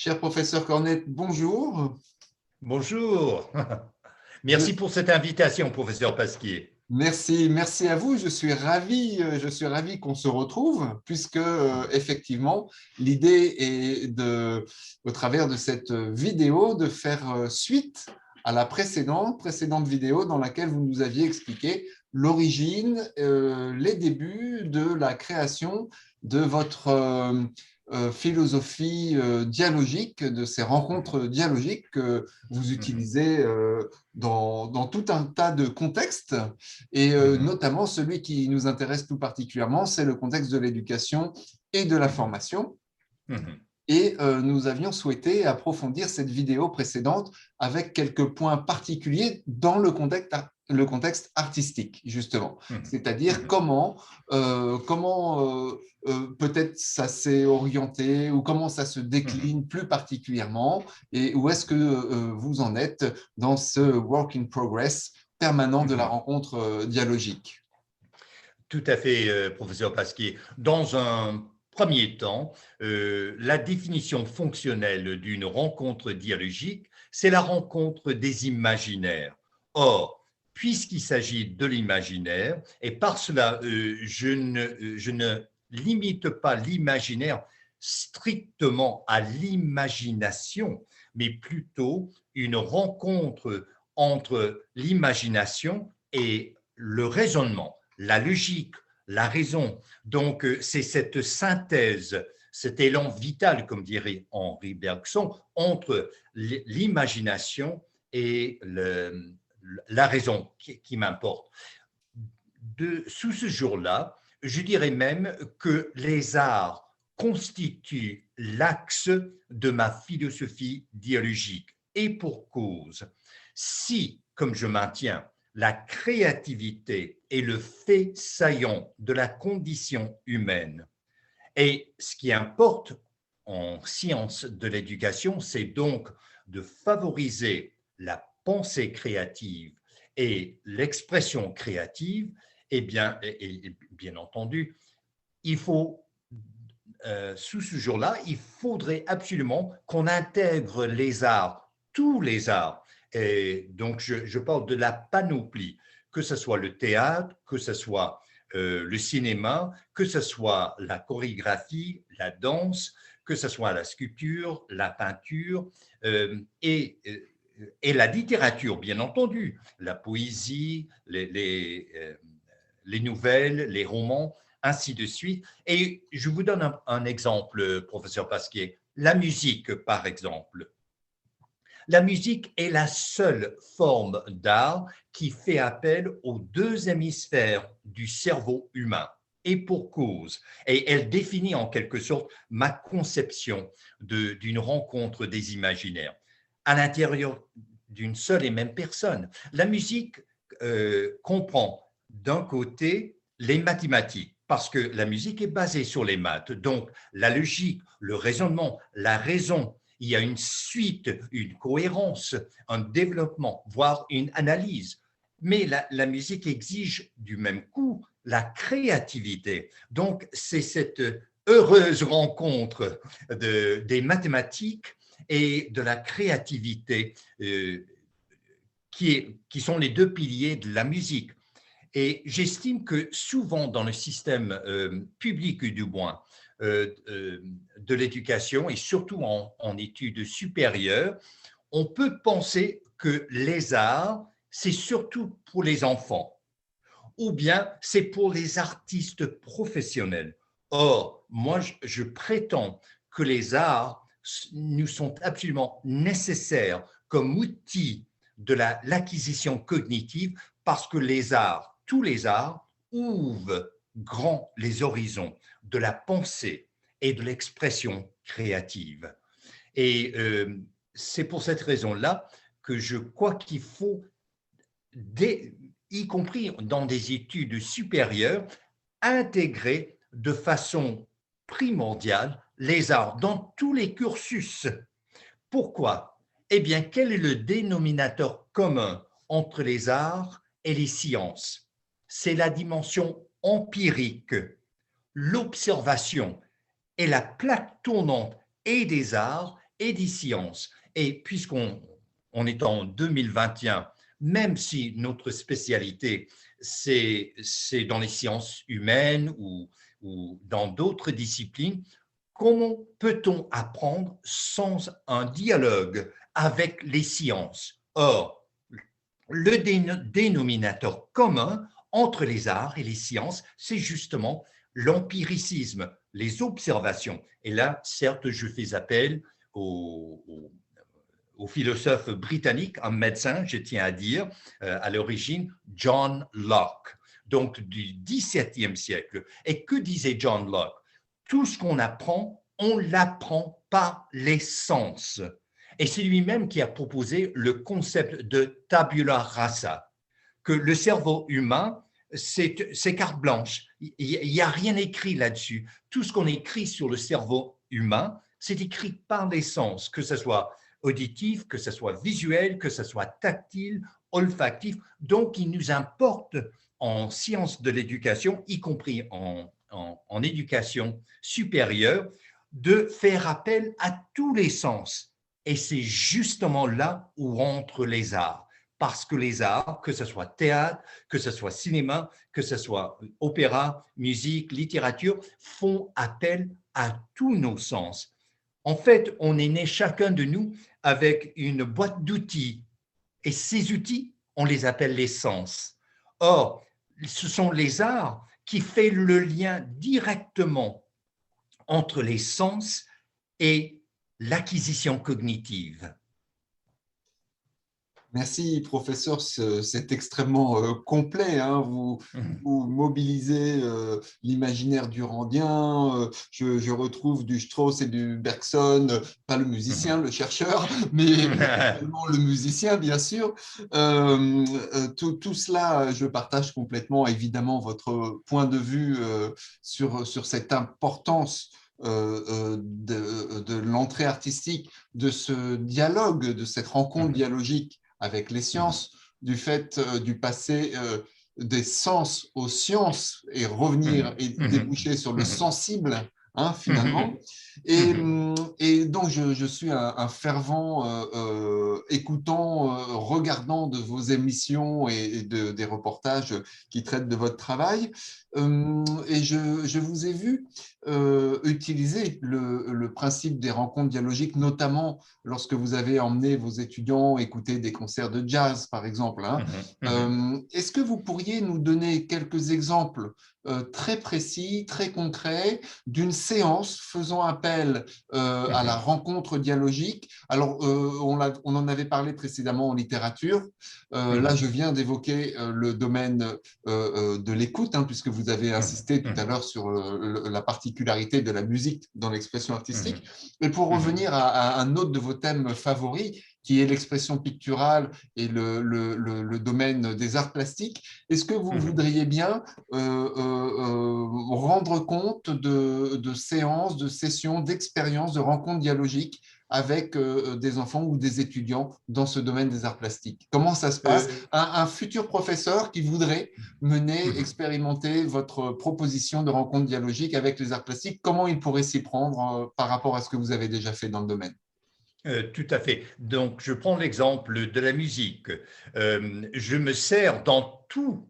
Cher professeur Cornet, bonjour. Bonjour. Je- Merci pour cette invitation, professeur Pasquier. merci à vous. Je suis ravi qu'on se retrouve puisque effectivement, l'idée est au travers de cette vidéo, de faire suite à la précédente vidéo dans laquelle vous nous aviez expliqué l'origine, les débuts de la création de votre philosophie dialogique, de ces rencontres dialogiques que vous Mhm, utilisez dans tout un tas de contextes, et mhm, notamment celui qui nous intéresse tout particulièrement, c'est le contexte de l'éducation et de la mhm, formation. mhm, Et nous avions souhaité approfondir cette vidéo précédente avec quelques points particuliers dans le contexte artistique, justement. mhm, C'est-à-dire mhm, peut-être ça s'est orienté ou comment ça se mhm, décline plus particulièrement et où est-ce que vous en êtes dans ce work in progress permanent de la mhm. rencontre dialogique. Tout à fait, professeur Pasquier. Dans un premier temps, la définition fonctionnelle d'une rencontre dialogique, c'est la rencontre des imaginaires. Or, puisqu'il s'agit de l'imaginaire, et par cela, je ne limite pas l'imaginaire strictement à l'imagination, mais plutôt une rencontre entre l'imagination et le raisonnement, la logique, la raison. Donc, c'est cette synthèse, cet élan vital, comme dirait Henri Bergson, entre l'imagination et la raison qui m'importe. Sous ce jour-là, je dirais même que les arts constituent l'axe de ma philosophie dialogique. Et pour cause, si, comme je maintiens, la créativité est le fait saillant de la condition humaine, et ce qui importe en sciences de l'éducation, c'est donc de favoriser la pensée créative et l'expression créative, et bien entendu, il faut, sous ce jour-là, il faudrait absolument qu'on intègre les arts, tous les arts. Et donc, je parle de la panoplie, que ce soit le théâtre, que ce soit le cinéma, que ce soit la chorégraphie, la danse, que ce soit la sculpture, la peinture et la littérature, bien entendu, la poésie, les nouvelles, les romans, ainsi de suite. Et je vous donne un exemple, professeur Pasquier. La musique, par exemple. La musique est la seule forme d'art qui fait appel aux deux hémisphères du cerveau humain. Et pour cause. Et elle définit en quelque sorte ma conception d'une rencontre des imaginaires à l'intérieur d'une seule et même personne. La musique comprend d'un côté les mathématiques, parce que la musique est basée sur les maths. Donc, la logique, le raisonnement, la raison, il y a une suite, une cohérence, un développement, voire une analyse. Mais la musique exige du même coup la créativité. Donc, c'est cette heureuse rencontre des mathématiques et de la créativité qui sont les deux piliers de la musique. Et j'estime que souvent dans le système public du moins de l'éducation et surtout en études supérieures, on peut penser que les arts, c'est surtout pour les enfants ou bien c'est pour les artistes professionnels. Or, moi, je prétends que les arts nous sont absolument nécessaires comme outil de l'acquisition cognitive parce que les arts, tous les arts, ouvrent grand les horizons de la pensée et de l'expression créative. Et c'est pour cette raison-là que je crois qu'il faut y compris dans des études supérieures, intégrer de façon primordiale les arts dans tous les cursus. Pourquoi? Eh bien, quel est le dénominateur commun entre les arts et les sciences? C'est la dimension empirique, l'observation et la plaque tournante et des arts et des sciences. Et puisqu'on est en 2021, même si notre spécialité, c'est dans les sciences humaines ou dans d'autres disciplines, comment peut-on apprendre sans un dialogue avec les sciences? Or, le dénominateur commun entre les arts et les sciences, c'est justement l'empiricisme, les observations. Et là, certes, je fais appel au philosophe britannique, un médecin, je tiens à dire, à l'origine, John Locke, donc du XVIIe siècle. Et que disait John Locke? Tout ce qu'on apprend, on l'apprend par les sens. Et c'est lui-même qui a proposé le concept de tabula rasa, que le cerveau humain, c'est carte blanche. Il n'y a rien écrit là-dessus. Tout ce qu'on écrit sur le cerveau humain, c'est écrit par les sens, que ce soit auditif, que ce soit visuel, que ce soit tactile, olfactif. Donc, il nous importe en sciences de l'éducation, y compris en éducation supérieure, de faire appel à tous les sens. Et c'est justement là où rentrent les arts. Parce que les arts, que ce soit théâtre, que ce soit cinéma, que ce soit opéra, musique, littérature, font appel à tous nos sens. En fait, on est né chacun de nous avec une boîte d'outils. Et ces outils, on les appelle les sens. Or, ce sont les arts qui font le lien directement entre les sens et l'acquisition cognitive. Merci, professeur. C'est extrêmement complet, hein. Vous mobilisez l'imaginaire durandien. Je retrouve du Strauss et du Bergson, pas le musicien, le chercheur, mais également le musicien, bien sûr. Tout cela, je partage complètement, évidemment, votre point de vue sur cette importance de l'entrée artistique, de ce dialogue, de cette rencontre dialogique avec les sciences, du fait du passer des sens aux sciences et revenir et déboucher sur le sensible, hein, finalement. Et donc, je suis un fervent écoutant, regardant de vos émissions et des reportages qui traitent de votre travail. Et je vous ai vu utiliser le principe des rencontres dialogiques, notamment lorsque vous avez emmené vos étudiants écouter des concerts de jazz, par exemple, hein. Est-ce que vous pourriez nous donner quelques exemples très précis, très concrets, d'une séance faisant appel à la rencontre dialogique? Alors, on en avait parlé précédemment en littérature. Là, je viens d'évoquer le domaine de l'écoute, hein, puisque vous avez insisté tout à l'heure sur la particularité de la musique dans l'expression artistique. Mais pour revenir à un autre de vos thèmes favoris, qui est l'expression picturale et le domaine des arts plastiques, est-ce que vous voudriez bien rendre compte de séances, de sessions, d'expériences, de rencontres dialogiques avec des enfants ou des étudiants dans ce domaine des arts plastiques? Comment ça se passe? Un futur professeur qui voudrait mener, expérimenter votre proposition de rencontre dialogique avec les arts plastiques, comment il pourrait s'y prendre par rapport à ce que vous avez déjà fait dans le domaine? Tout à fait. Donc, je prends l'exemple de la musique. Je me sers dans tous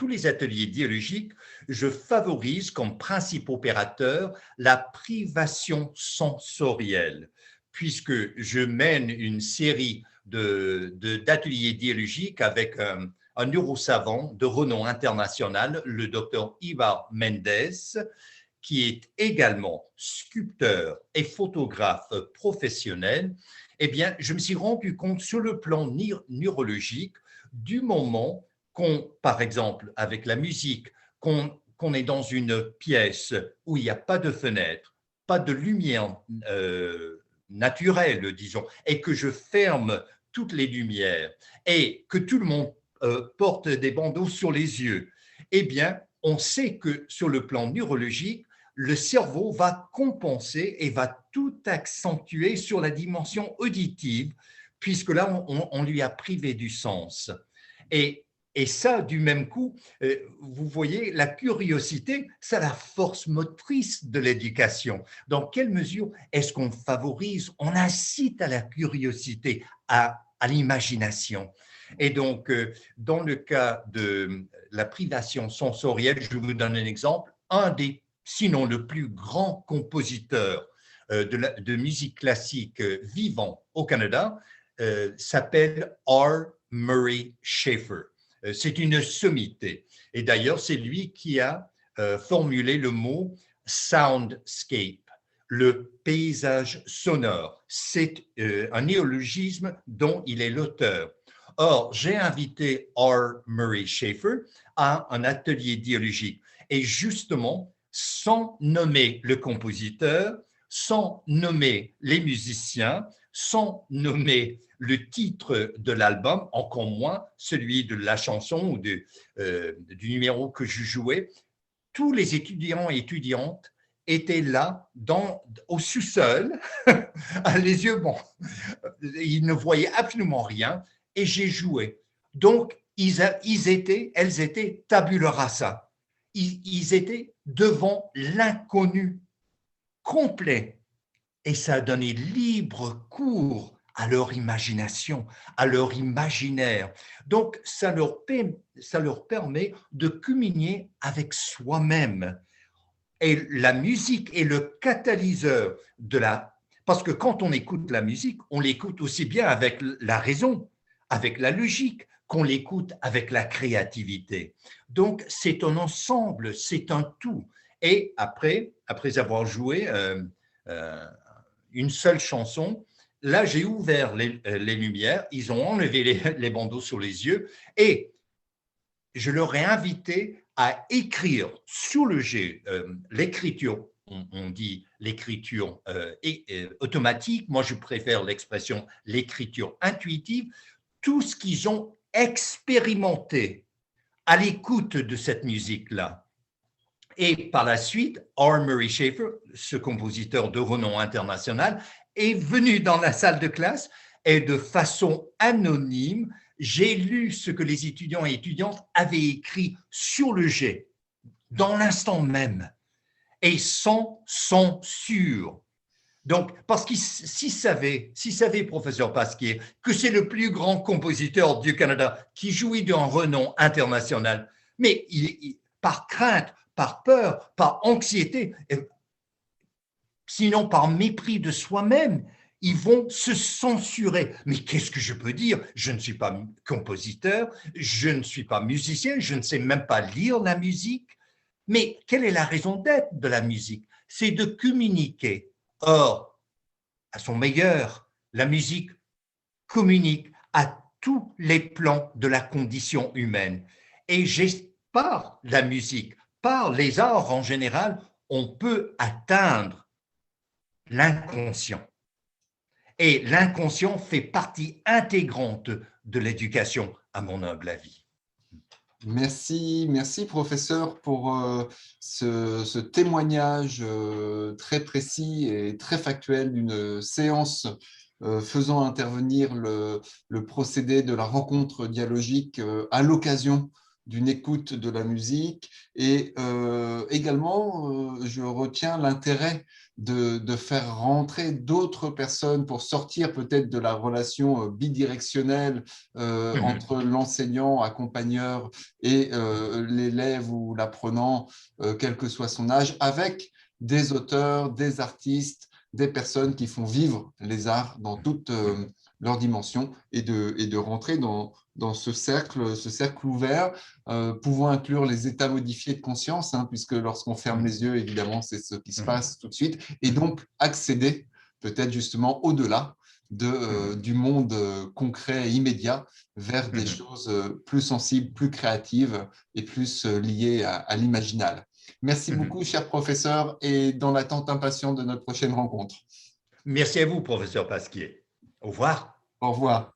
les ateliers dialogiques, je favorise comme principe opérateur la privation sensorielle, puisque je mène une série d'ateliers dialogiques avec un neurosavant de renom international, le docteur Ivar Mendes, qui est également sculpteur et photographe professionnel. Eh bien, je me suis rendu compte sur le plan neurologique du moment par exemple, avec la musique, qu'on est dans une pièce où il n'y a pas de fenêtre, pas de lumière naturelle, disons, et que je ferme toutes les lumières et que tout le monde porte des bandeaux sur les yeux, eh bien, on sait que sur le plan neurologique, le cerveau va compenser et va tout accentuer sur la dimension auditive, puisque là, on lui a privé du sens. Et Et ça, du même coup, vous voyez, la curiosité, c'est la force motrice de l'éducation. Dans quelle mesure est-ce qu'on favorise, on incite à la curiosité, à l'imagination? Et donc, dans le cas de la privation sensorielle, je vous donne un exemple, un des, sinon le plus grand compositeur de musique classique vivant au Canada s'appelle R. Murray Schafer. C'est une sommité. Et d'ailleurs, c'est lui qui a formulé le mot soundscape, le paysage sonore. C'est un néologisme dont il est l'auteur. Or, j'ai invité R. Murray Schafer à un atelier dialogique. Et justement, sans nommer le compositeur, sans nommer les musiciens, sans nommer le titre de l'album, encore moins celui de la chanson ou du numéro que je jouais, tous les étudiants et étudiantes étaient là au sous-sol, les yeux, bon, ils ne voyaient absolument rien, et j'ai joué. Donc, elles étaient tabula rasa. Ils étaient devant l'inconnu complet. Et ça a donné libre cours à leur imagination, à leur imaginaire. Donc, ça leur permet de communier avec soi-même. Et la musique est le catalyseur de la... Parce que quand on écoute la musique, on l'écoute aussi bien avec la raison, avec la logique, qu'on l'écoute avec la créativité. Donc, c'est un ensemble, c'est un tout. Et après avoir joué une seule chanson, là, j'ai ouvert les lumières, ils ont enlevé les bandeaux sur les yeux et je leur ai invité à écrire sur le jet, l'écriture, on dit l'écriture automatique, moi je préfère l'expression l'écriture intuitive, tout ce qu'ils ont expérimenté à l'écoute de cette musique-là. Et par la suite, R. Murray Schafer, ce compositeur de renom international, est venu dans la salle de classe et de façon anonyme, j'ai lu ce que les étudiants et étudiantes avaient écrit sur le jet, dans l'instant même, et sans censure. Donc, parce qu'il s'il savait, professeur Pasquier, que c'est le plus grand compositeur du Canada qui jouit d'un renom international, mais par crainte, par peur, par anxiété, sinon par mépris de soi-même, ils vont se censurer. Mais qu'est-ce que je peux dire? Je ne suis pas compositeur, je ne suis pas musicien, je ne sais même pas lire la musique. Mais quelle est la raison d'être de la musique? C'est de communiquer. Or, à son meilleur, la musique communique à tous les plans de la condition humaine. Et par la musique, par les arts en général, on peut atteindre l'inconscient. Et l'inconscient fait partie intégrante de l'éducation, à mon humble avis. Merci, merci professeur pour ce témoignage très précis et très factuel d'une séance faisant intervenir le procédé de la rencontre dialogique à l'occasion d'une écoute de la musique. Et également, je retiens l'intérêt de faire rentrer d'autres personnes pour sortir peut-être de la relation bidirectionnelle entre l'enseignant, accompagneur et l'élève ou l'apprenant, quel que soit son âge, avec des auteurs, des artistes, des personnes qui font vivre les arts dans toutes leurs dimensions et de rentrer dans ce cercle ouvert, pouvant inclure les états modifiés de conscience, hein, puisque lorsqu'on ferme les yeux, évidemment, c'est ce qui se passe tout de suite, et donc accéder peut-être justement au-delà du monde concret et immédiat vers des choses plus sensibles, plus créatives et plus liées à l'imaginal. Merci beaucoup, cher professeur, et dans l'attente impatiente de notre prochaine rencontre. Merci à vous, professeur Pasquier. Au revoir. Au revoir.